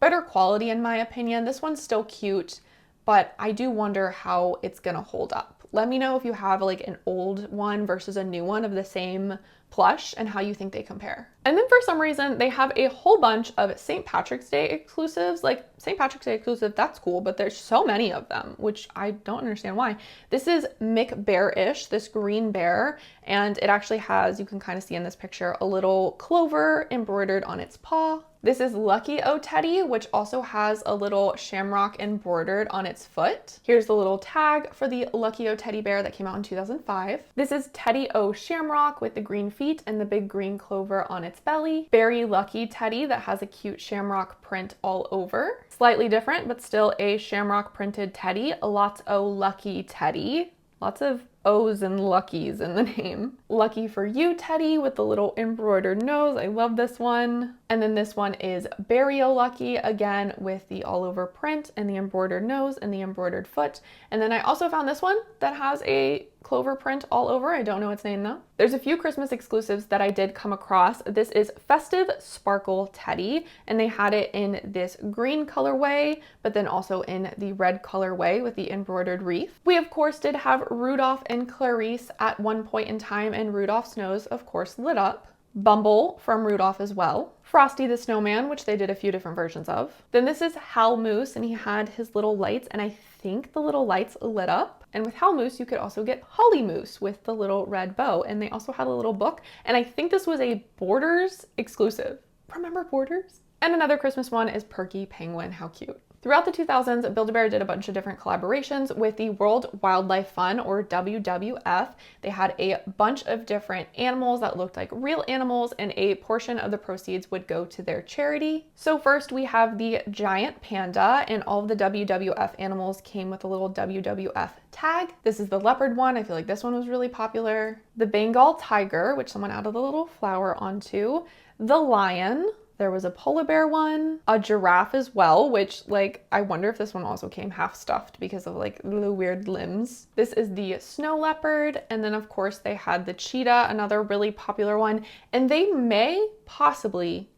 better quality in my opinion. This one's still cute, but I do wonder how it's going to hold up. Let me know if you have like an old one versus a new one of the same plush and how you think they compare. And then for some reason, they have a whole bunch of St. Patrick's Day exclusives. Like St. Patrick's Day exclusive, that's cool, but there's so many of them, which I don't understand why. This is McBear-ish, this green bear, and it actually has, you can kind of see in this picture, a little clover embroidered on its paw. This is Lucky O Teddy, which also has a little shamrock embroidered on its foot. Here's the little tag for the Lucky O Teddy bear that came out in 2005. This is Teddy O Shamrock with the green feet and the big green clover on its belly. Berry Lucky Teddy that has a cute shamrock print all over. Slightly different, but still a shamrock printed teddy. Lots O Lucky Teddy. Lots of O's and Luckies in the name. Lucky for You Teddy with the little embroidered nose. I love this one. And then this one is Berry O Lucky, again with the all over print and the embroidered nose and the embroidered foot. And then I also found this one that has a clover print all over. I don't know its name though. There's a few Christmas exclusives that I did come across. This is Festive Sparkle Teddy, and they had it in this green colorway, but then also in the red colorway with the embroidered wreath. We of course did have Rudolph and Clarice at one point in time, and Rudolph's nose of course lit up. Bumble from Rudolph as well. Frosty the Snowman, which they did a few different versions of. Then this is Hal Moose, and he had his little lights, and I think the little lights lit up. And with Hal Moose, you could also get Holly Moose with the little red bow, and they also had a little book, and I think this was a Borders exclusive. Remember Borders? And another Christmas one is Perky Penguin. How cute. Throughout the 2000s, Build-A-Bear did a bunch of different collaborations with the World Wildlife Fund, or WWF. They had a bunch of different animals that looked like real animals, and a portion of the proceeds would go to their charity. So first we have the giant panda, and all of the WWF animals came with a little WWF tag. This is the leopard one. I feel like this one was really popular. The Bengal tiger, which someone added a little flower onto. The lion. There was a polar bear one, a giraffe as well, which like, I wonder if this one also came half stuffed because of like the weird limbs. This is the snow leopard. And then of course they had the cheetah, another really popular one. And they may possibly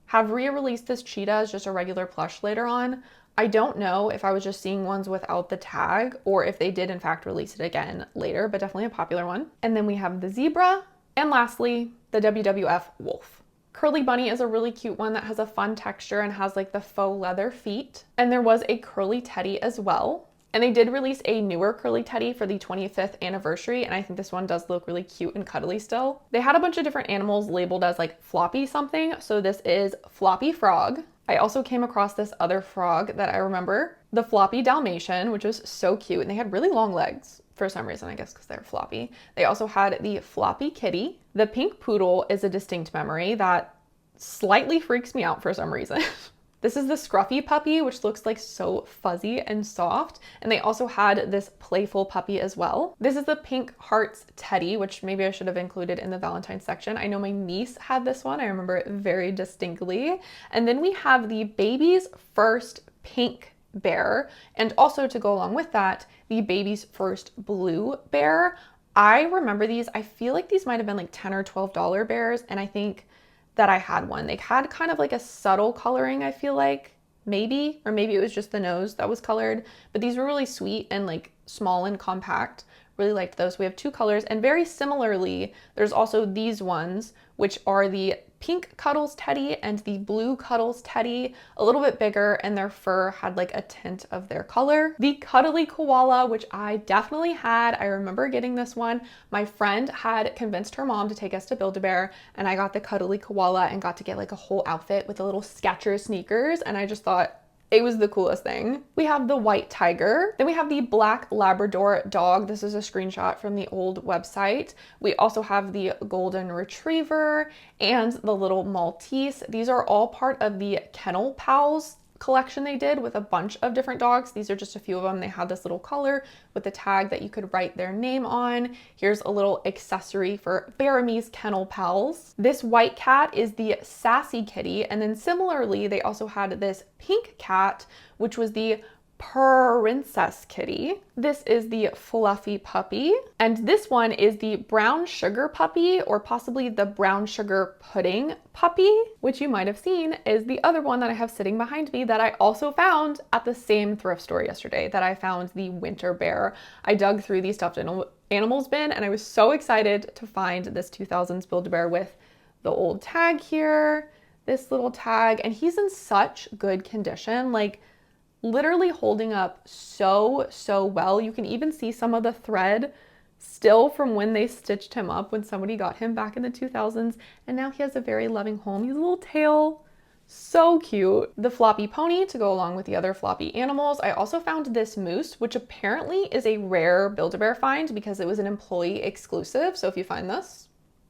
have re-released this cheetah as just a regular plush later on. I don't know if I was just seeing ones without the tag or if they did in fact release it again later, but definitely a popular one. And then we have the zebra. And lastly, the WWF wolf. Curly Bunny is a really cute one that has a fun texture and has like the faux leather feet. And there was a curly teddy as well. And they did release a newer curly teddy for the 25th anniversary. And I think this one does look really cute and cuddly still. They had a bunch of different animals labeled as like floppy something. So this is Floppy Frog. I also came across this other frog that I remember, the Floppy Dalmatian, which was so cute. And they had really long legs for some reason, I guess because they're floppy. They also had the Floppy Kitty. The pink poodle is a distinct memory that slightly freaks me out for some reason. This is the Scruffy puppy, which looks like so fuzzy and soft. And they also had this playful puppy as well. This is the Pink Hearts teddy, which maybe I should have included in the Valentine's section. I know my niece had this one. I remember it very distinctly. And then we have the baby's first pink bear. And also to go along with that, the baby's first blue bear. I remember these. I feel like these might have been like $10 or $12 bears. And I think that I had one. They had kind of like a subtle coloring, I feel like, maybe, or maybe it was just the nose that was colored, but these were really sweet and like small and compact. Really liked those. We have two colors, and very similarly, there's also these ones, which are the pink Cuddles teddy and the blue Cuddles teddy, a little bit bigger, and their fur had like a tint of their color. The cuddly koala, which I definitely had. I remember getting this one. My friend had convinced her mom to take us to Build-A-Bear, and I got the cuddly koala and got to get like a whole outfit with the little Skechers sneakers, and I just thought it was the coolest thing. We have the white tiger. Then we have the black Labrador dog. This is a screenshot from the old website. We also have the golden retriever and the little Maltese. These are all part of the Kennel Pals collection they did with a bunch of different dogs. These are just a few of them. They had this little collar with a tag that you could write their name on. Here's a little accessory for Barmy's Kennel Pals. This white cat is the Sassy Kitty. And then similarly, they also had this pink cat, which was the Princess Kitty. This is the Fluffy Puppy. And this one is the Brown Sugar Puppy, or possibly the Brown Sugar Pudding Puppy, which you might have seen is the other one that I have sitting behind me that I also found at the same thrift store yesterday that I found the Winter Bear. I dug through the stuffed animals bin, and I was so excited to find this 2000s Build-A-Bear with the old tag here, this little tag, and he's in such good condition. Like, literally holding up so well. You can even see some of the thread still from when they stitched him up when somebody got him back in the 2000s, and now he has a very loving home. His little tail, so cute. The floppy pony to go along with the other floppy animals. I also found this moose, which apparently is a rare Build-A-Bear find because it was an employee exclusive. So if you find this,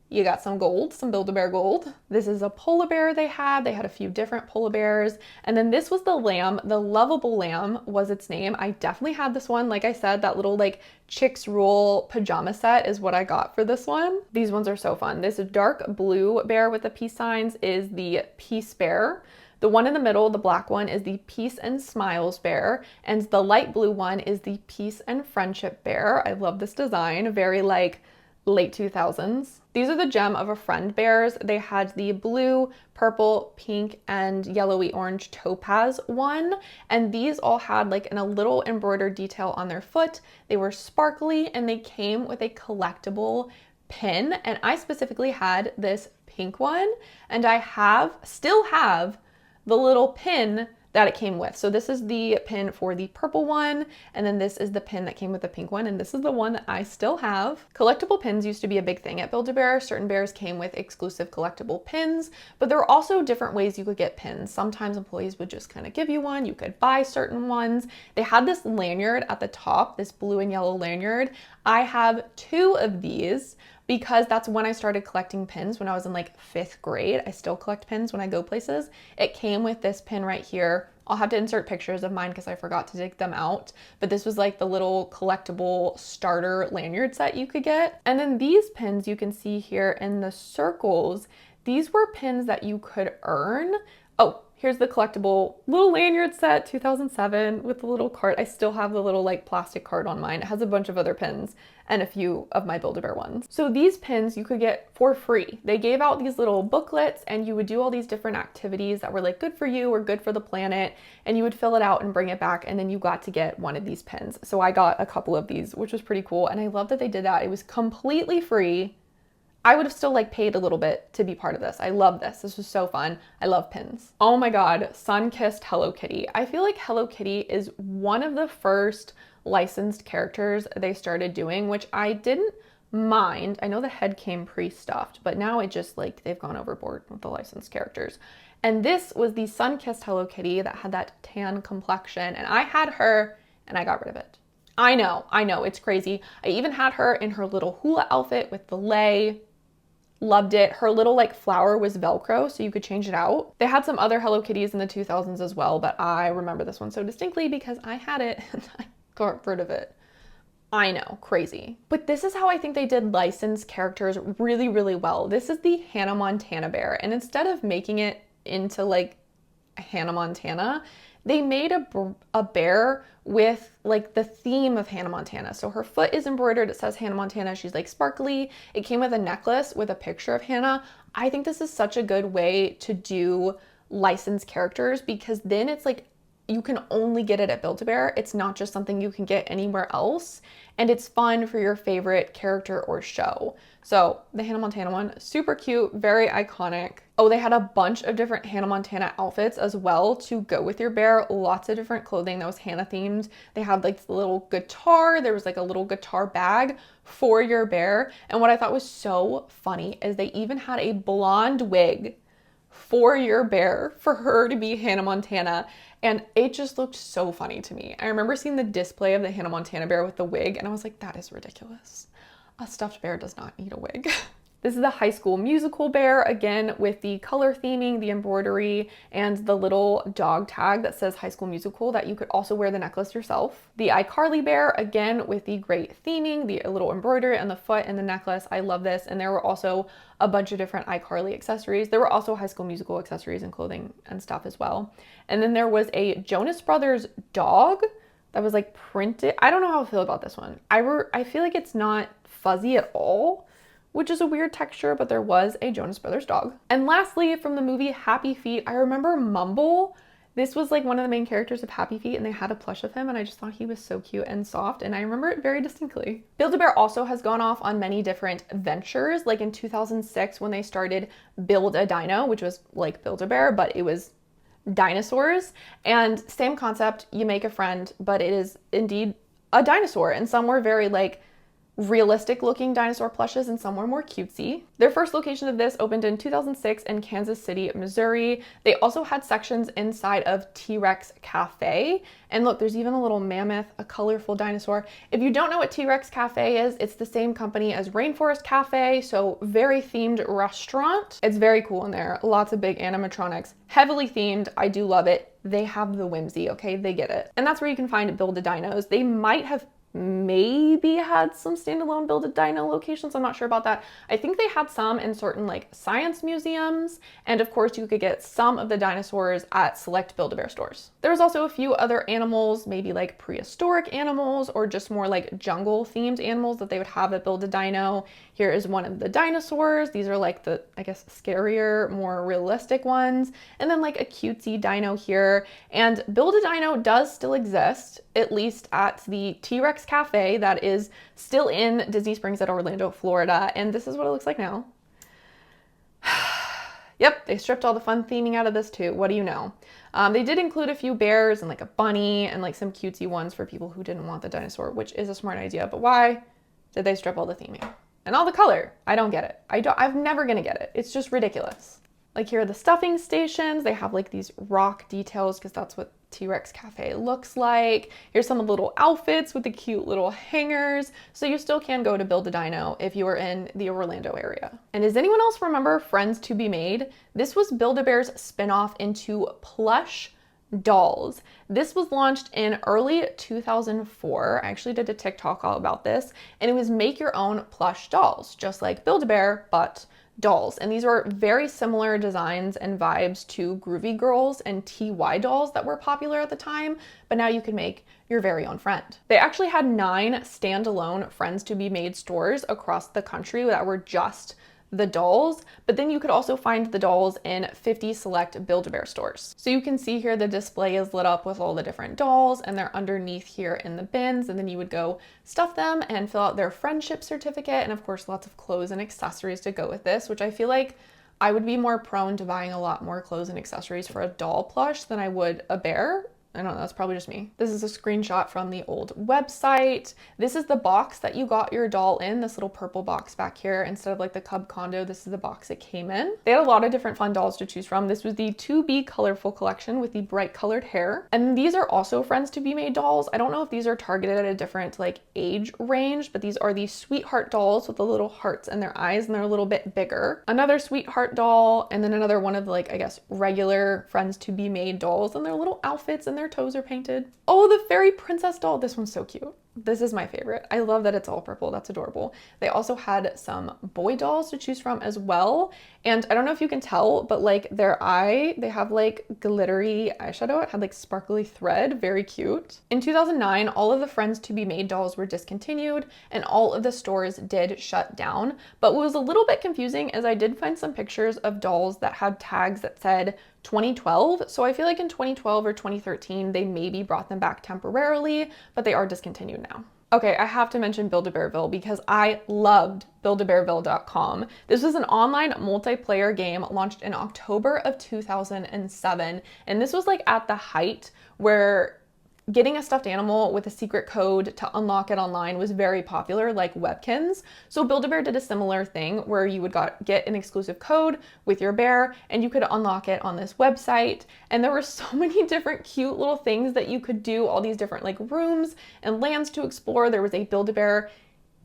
you got some gold, some Build-A-Bear gold. This is a polar bear they had. They had a few different polar bears. And then this was the lamb. The Lovable Lamb was its name. I definitely had this one. Like I said, that little like Chicks Rule pajama set is what I got for this one. These ones are so fun. This dark blue bear with the peace signs is the Peace Bear. The one in the middle, the black one, is the Peace and Smiles Bear. And the light blue one is the Peace and Friendship Bear. I love this design. Very like late 2000s. These are the Gem of a Friend bears. They had the blue, purple, pink, and yellowy orange topaz one. And these all had like a little embroidered detail on their foot. They were sparkly and they came with a collectible pin. And I specifically had this pink one, and I still have the little pin that it came with. So this is the pin for the purple one, and then this is the pin that came with the pink one, and this is the one that I still have. Collectible pins used to be a big thing at Build-A-Bear. Certain bears came with exclusive collectible pins, but there were also different ways you could get pins. Sometimes employees would just kind of give you one. You could buy certain ones. They had this lanyard at the top, this blue and yellow lanyard. I have 2 of these because that's when I started collecting pins when I was in like 5th grade. I still collect pins when I go places. It came with this pin right here. I'll have to insert pictures of mine because I forgot to dig them out. But this was like the little collectible starter lanyard set you could get. And then these pins you can see here in the circles, these were pins that you could earn. Oh, here's the collectible little lanyard set, 2007 with the little card. I still have the little like plastic card on mine. It has a bunch of other pins and a few of my Build-A-Bear ones. So these pins you could get for free. They gave out these little booklets and you would do all these different activities that were like good for you or good for the planet, and you would fill it out and bring it back, and then you got to get one of these pins. So I got a couple of these, which was pretty cool, and I love that they did that. It was completely free. I would have still like paid a little bit to be part of this. I love this. This was so fun. I love pins. Oh my God, sun-kissed Hello Kitty. I feel like Hello Kitty is one of the first licensed characters they started doing, which I didn't mind. I know the head came pre-stuffed, but now it just like they've gone overboard with the licensed characters. And this was the sun-kissed Hello Kitty that had that tan complexion, and I had her and I got rid of it. I know, it's crazy. I even had her in her little hula outfit with the lei. Loved it. Her little like flower was Velcro, so you could change it out. They had some other Hello Kitties in the 2000s as well, but I remember this one so distinctly because I had it and I got rid of it. I know, crazy. But this is how I think they did licensed characters really, really well. This is the Hannah Montana bear, and instead of making it into like Hannah Montana, they made a bear with like the theme of Hannah Montana. So her foot is embroidered. It says Hannah Montana. She's like sparkly. It came with a necklace with a picture of Hannah. I think this is such a good way to do licensed characters because then it's like you can only get it at Build-A-Bear. It's not just something you can get anywhere else. And it's fun for your favorite character or show. So the Hannah Montana one, super cute, very iconic. Oh, they had a bunch of different Hannah Montana outfits as well to go with your bear. Lots of different clothing that was Hannah themed. They had like the little guitar. There was like a little guitar bag for your bear. And what I thought was so funny is they even had a blonde wig for your bear for her to be Hannah Montana. And it just looked so funny to me. I remember seeing the display of the Hannah Montana bear with the wig and I was like, that is ridiculous. A stuffed bear does not need a wig. This is the High School Musical bear, again, with the color theming, the embroidery, and the little dog tag that says High School Musical that you could also wear the necklace yourself. The iCarly bear, again, with the great theming, the little embroidery on the foot and the necklace. I love this. And there were also a bunch of different iCarly accessories. There were also High School Musical accessories and clothing and stuff as well. And then there was a Jonas Brothers dog that was like printed. I don't know how I feel about this one. I feel like it's not fuzzy at all, which is a weird texture, but there was a Jonas Brothers dog. And lastly, from the movie Happy Feet, I remember Mumble. This was like one of the main characters of Happy Feet and they had a plush of him and I just thought he was so cute and soft and I remember it very distinctly. Build-A-Bear also has gone off on many different ventures, like in 2006 when they started Build-A-Dino, which was like Build-A-Bear, but it was dinosaurs. And same concept, you make a friend, but it is indeed a dinosaur, and some were very like realistic looking dinosaur plushes and some were more cutesy. Their first location of this opened in 2006 in Kansas City, Missouri. They also had sections inside of T-Rex Cafe. And look, there's even a little mammoth, a colorful dinosaur. If you don't know what T-Rex Cafe is, it's the same company as Rainforest Cafe, so very themed restaurant. It's very cool in there. Lots of big animatronics, heavily themed. I do love it. They have the whimsy, okay? They get it. And that's where you can find Build-A-Dinos. They might have maybe had some standalone Build-A-Dino locations. I'm not sure about that. I think they had some in certain like science museums. And of course you could get some of the dinosaurs at select Build-A-Bear stores. There was also a few other animals, maybe like prehistoric animals or just more like jungle themed animals that they would have at Build-A-Dino. Here is one of the dinosaurs. These are like the, I guess, scarier, more realistic ones. And then like a cutesy dino here. And Build-A-Dino does still exist, at least at the T-Rex Cafe that is still in Disney Springs at Orlando, Florida. And this is what it looks like now. Yep, they stripped all the fun theming out of this too. What do you know? They did include a few bears and like a bunny and like some cutesy ones for people who didn't want the dinosaur, which is a smart idea. But why did they strip all the theming? And all the color? I don't get it. I'm never gonna get it. It's just ridiculous. Like here are the stuffing stations. They have like these rock details because that's what T-Rex Cafe looks like. Here's some of the little outfits with the cute little hangers. So you still can go to Build-A-Dino if you are in the Orlando area. And does anyone else remember Friends to Be Made? This was Build-A-Bear's spinoff into plush dolls. This was launched in early 2004. I actually did a TikTok all about this, and it was make your own plush dolls, just like Build-A-Bear, but dolls. And these were very similar designs and vibes to Groovy Girls and TY dolls that were popular at the time, but now you can make your very own friend. They actually had 9 standalone Friends to Be Made stores across the country that were just the dolls, but then you could also find the dolls in 50 select Build-A-Bear stores. So you can see here the display is lit up with all the different dolls, and they're underneath here in the bins, and then you would go stuff them and fill out their friendship certificate, and of course lots of clothes and accessories to go with this, which I feel like I would be more prone to buying a lot more clothes and accessories for a doll plush than I would a bear. I don't know, that's probably just me. This is a screenshot from the old website. This is the box that you got your doll in, this little purple box back here. Instead of like the Cub Condo, this is the box it came in. They had a lot of different fun dolls to choose from. This was the To Be Colorful collection with the bright colored hair. And these are also Friends to Be Made dolls. I don't know if these are targeted at a different like age range, but these are the Sweetheart dolls with the little hearts in their eyes, and they're a little bit bigger. Another Sweetheart doll, and then another one of the, like, I guess, regular Friends to Be Made dolls, and their little outfits and their toes are painted. Oh, the fairy princess doll. This one's so cute. This is my favorite. I love that it's all purple. That's adorable. They also had some boy dolls to choose from as well. And I don't know if you can tell, but like their eye, they have like glittery eyeshadow. It had like sparkly thread, very cute. In 2009, all of the Friends to Be Made dolls were discontinued and all of the stores did shut down. But what was a little bit confusing is I did find some pictures of dolls that had tags that said 2012. So I feel like in 2012 or 2013, they maybe brought them back temporarily, but they are discontinued now. Okay, I have to mention Build-A-Bearville because I loved BuildABearville.com. This was an online multiplayer game launched in October of 2007. And this was like at the height where getting a stuffed animal with a secret code to unlock it online was very popular, like Webkins. So Build-A-Bear did a similar thing where you would get an exclusive code with your bear and you could unlock it on this website. And there were so many different cute little things that you could do, all these different like rooms and lands to explore. There was a Build-A-Bear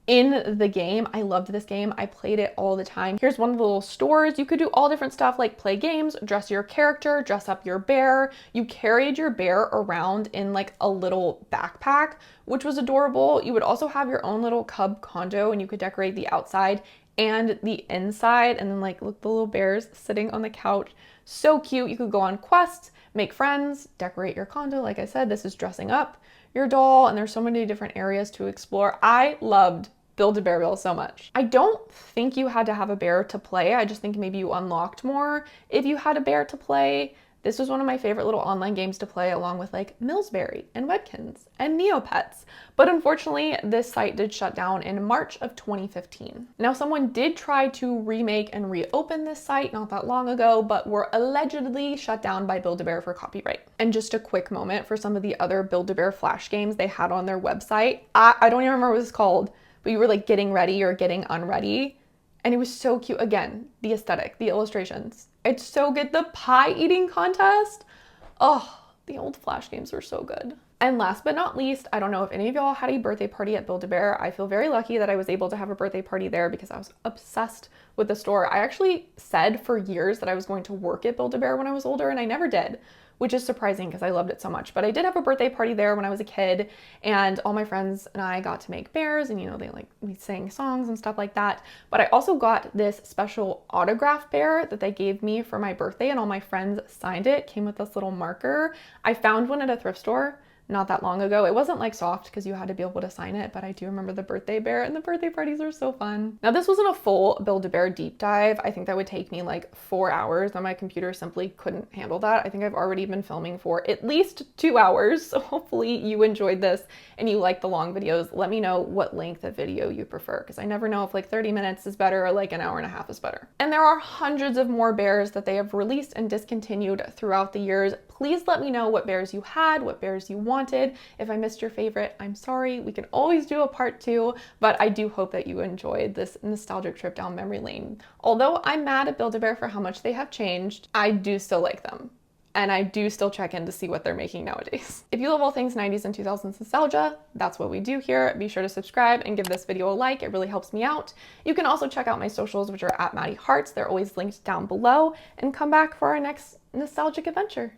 in the game. I loved this game. I played it all the time. Here's one of the little stores. You could do all different stuff like play games, dress your character, dress up your bear. You carried your bear around in like a little backpack, which was adorable. You would also have your own little Cub Condo and you could decorate the outside and the inside. And then like, look, the little bears sitting on the couch. So cute. You could go on quests, make friends, decorate your condo. Like I said, this is dressing up your doll and there's so many different areas to explore. I loved Build-A-Bearville so much. I don't think you had to have a bear to play. I just think maybe you unlocked more if you had a bear to play. This was one of my favorite little online games to play along with like Millsberry and Webkins and Neopets. But unfortunately, this site did shut down in March of 2015. Now, someone did try to remake and reopen this site not that long ago, but were allegedly shut down by Build-A-Bear for copyright. And just a quick moment for some of the other Build-A-Bear flash games they had on their website. I don't even remember what it's called, but you were like getting ready or getting unready. And it was so cute. Again, the aesthetic, the illustrations. It's so good. The pie eating contest. Oh, the old Flash games were so good. And last but not least, I don't know if any of y'all had a birthday party at Build-A-Bear. I feel very lucky that I was able to have a birthday party there because I was obsessed with the store. I actually said for years that I was going to work at Build-A-Bear when I was older, and I never did, which is surprising because I loved it so much. But I did have a birthday party there when I was a kid, and all my friends and I got to make bears, and you know, we sang songs and stuff like that. But I also got this special autograph bear that they gave me for my birthday, and all my friends signed it. It came with this little marker. I found one at a thrift store not that long ago. It wasn't like soft because you had to be able to sign it, but I do remember the birthday bear, and the birthday parties are so fun. Now this wasn't a full Build-A-Bear deep dive. I think that would take me like 4 hours, and my computer simply couldn't handle that. I think I've already been filming for at least 2 hours, so hopefully you enjoyed this and you like the long videos. Let me know what length of video you prefer, because I never know if like 30 minutes is better or like an hour and a half is better. And there are hundreds of more bears that they have released and discontinued throughout the years. Please let me know what bears you had, what bears you wanted. If I missed your favorite, I'm sorry. We can always do a part 2, but I do hope that you enjoyed this nostalgic trip down memory lane. Although I'm mad at Build-A-Bear for how much they have changed, I do still like them. And I do still check in to see what they're making nowadays. If you love all things 90s and 2000s nostalgia, that's what we do here. Be sure to subscribe and give this video a like. It really helps me out. You can also check out my socials, which are at Madi Hearts. They're always linked down below. And come back for our next nostalgic adventure.